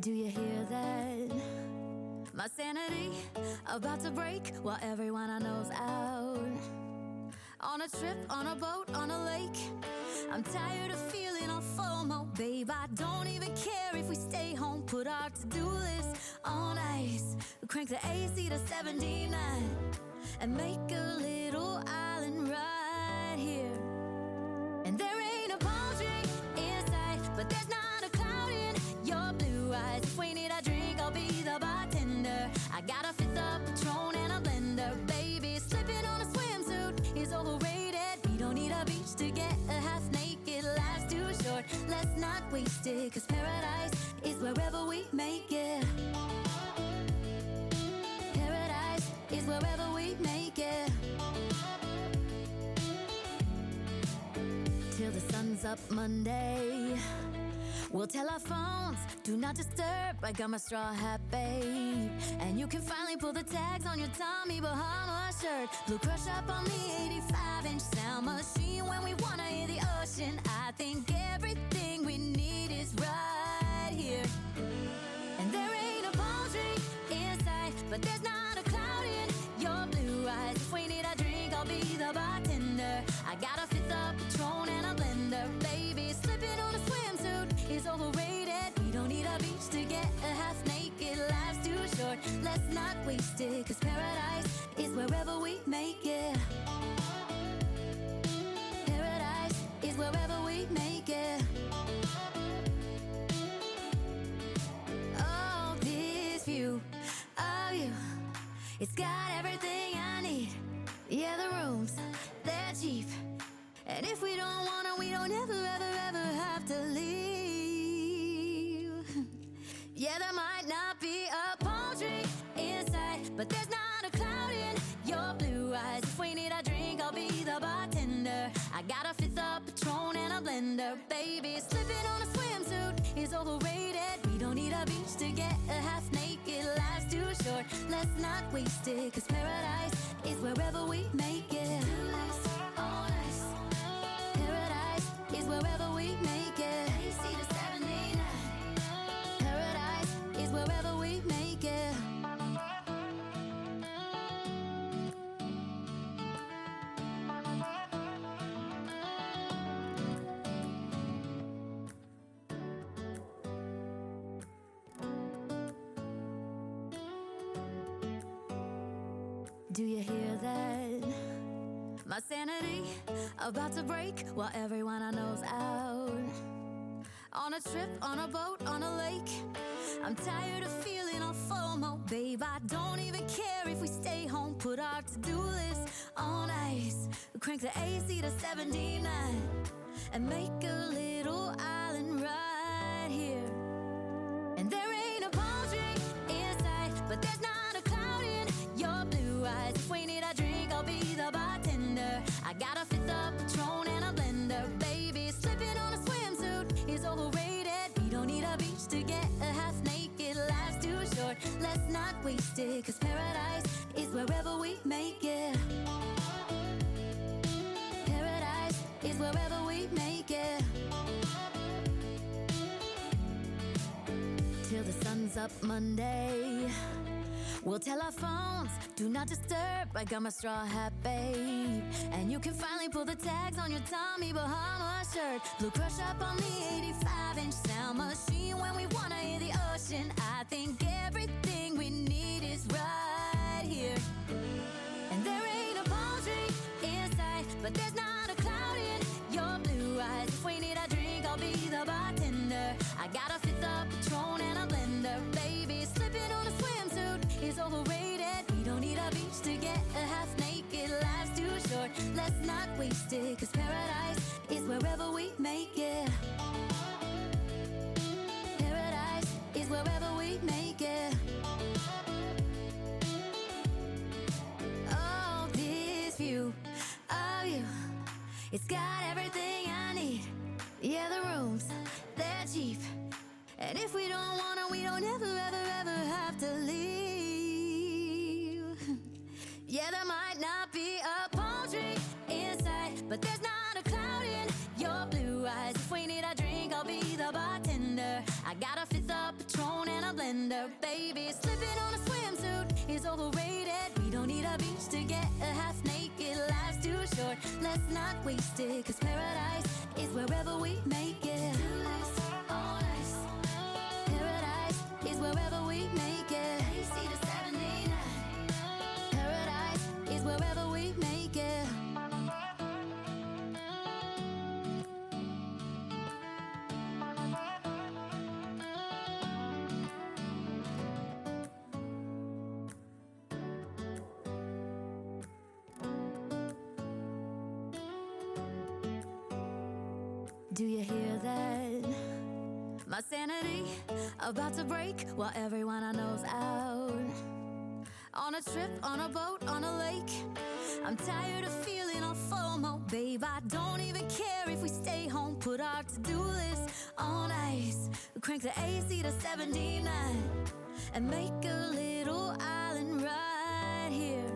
Do you hear that? My sanity about to break while everyone I know's out. On a trip, on a boat, on a lake. I'm tired of feeling all FOMO, babe. I don't even care if we stay home. Put our to-do list on ice. Crank the AC to 79 and make a little island right here. And there ain't a palm tree in sight, but there's not a cloud in your blue eyes. If we need a drink, I'll be the bartender. I got a fifth of Patron and a blender, baby. Slipping on a swimsuit is overrated. We don't need a beach to get a half naked. Life's too short, let's not waste it, 'cause paradise is wherever we make it. Paradise is wherever we make it. Till the sun's up Monday, we'll tell our phones, do not disturb. I got my straw hat, babe. And you can finally pull the tags on your Tommy Bahama shirt. Blue crush up on the 85-inch sound machine. When we wanna hear the ocean, I think everything we need is right here. And there ain't a palm tree in sight, but there's not a cloud in your blue eyes. If we need a drink, I'll be the bartender. I got a fifth of Patron and a blender, baby. Slipping on a swimsuit is overrated. We don't need a beach to get a half naked. Life's too short, let's not waste it, 'cause paradise is wherever we make it. Paradise is wherever we make it. Oh, this view of you, it's got everything I need. Yeah, the rooms, they're cheap. And if we don't wanna, we don't ever, ever, ever have to leave. Yeah, there might not be a palm tree inside, but there's not a cloud in your blue eyes. If we need a drink, I'll be the bartender. I got a fifth of Patron and a blender, baby. Slipping on a swimsuit is overrated. We don't need a beach to get a half naked. Life's too short, let's not waste it, 'cause paradise is wherever we make it. On ice. Paradise is wherever we make it. AC to 79. Paradise is wherever we make it. Do you hear that? My sanity about to break while everyone I know's out. On a trip, on a boat, on a lake. I'm tired of feeling all FOMO, babe. I don't even care if we stay home. Put our to-do list on ice. Crank the AC to 79 and make a little island right here. And there ain't a palm tree in sight, but there's not a cloud in your blue eyes. If we need a drink, I'll be the bartender. I got a fifth of Patron and a blender, baby. Slipping on a swimsuit is overrated. We don't need a beach to get a half naked. Life's too short, let's not waste it, 'cause paradise is wherever we make it. Paradise is wherever we make it. Till the sun's up Monday, we'll tell our phones, do not disturb. I got my straw hat, babe. And you can finally pull the tags on your Tommy Bahama shirt. Blue crush up on the 85-inch sound machine. When we wanna hear the ocean, I think everything we need is right here. And there ain't a palm tree in sight, but there's not a cloud in your blue eyes. If we need a drink, I'll be the bartender. I got a fifth of Patron and a blender, baby. Slipping on a swimsuit is overrated. We don't need a beach to get a half naked. Life's too short, let's not waste it, 'cause paradise is wherever we make it. Paradise is wherever we make it. Oh, this view of you, it's got everything I need. Yeah, the rooms, they're cheap. And if we don't wanna, we don't ever, ever, ever have to leave. Yeah, there might not be a palm tree inside, but there's not a cloud in your blue eyes. If we need a drink, I'll be the bartender. I got a fifth of Patron and overrated. We don't need a beach to get a half naked. Life's too short, let's not waste it. 'Cause paradise is wherever we make it. Paradise is wherever we make it. Paradise is wherever we make it. Do you hear that? My sanity about to break while everyone I know's out. On a trip, on a boat, on a lake. I'm tired of feeling all FOMO, babe. I don't even care if we stay home. Put our to-do list on ice. Crank the AC to 79 and make a little island right here.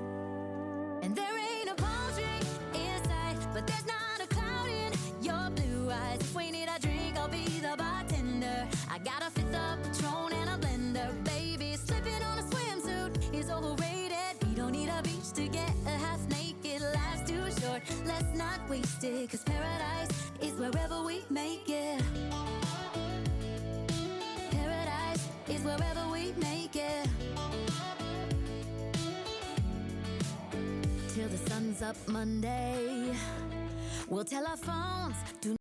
And there ain't a palm tree in sight, but there's not a cloud in your blue eyes. If we need a drink, I'll be the bartender. I got a fifth of Patron and a blender, baby. Slipping on a swimsuit is overrated. We don't need a beach to get a half naked. Life's too short, let's not waste it. 'Cause paradise is wherever we make it. Paradise is wherever we make it. Till the sun's up Monday, we'll tell our phones, do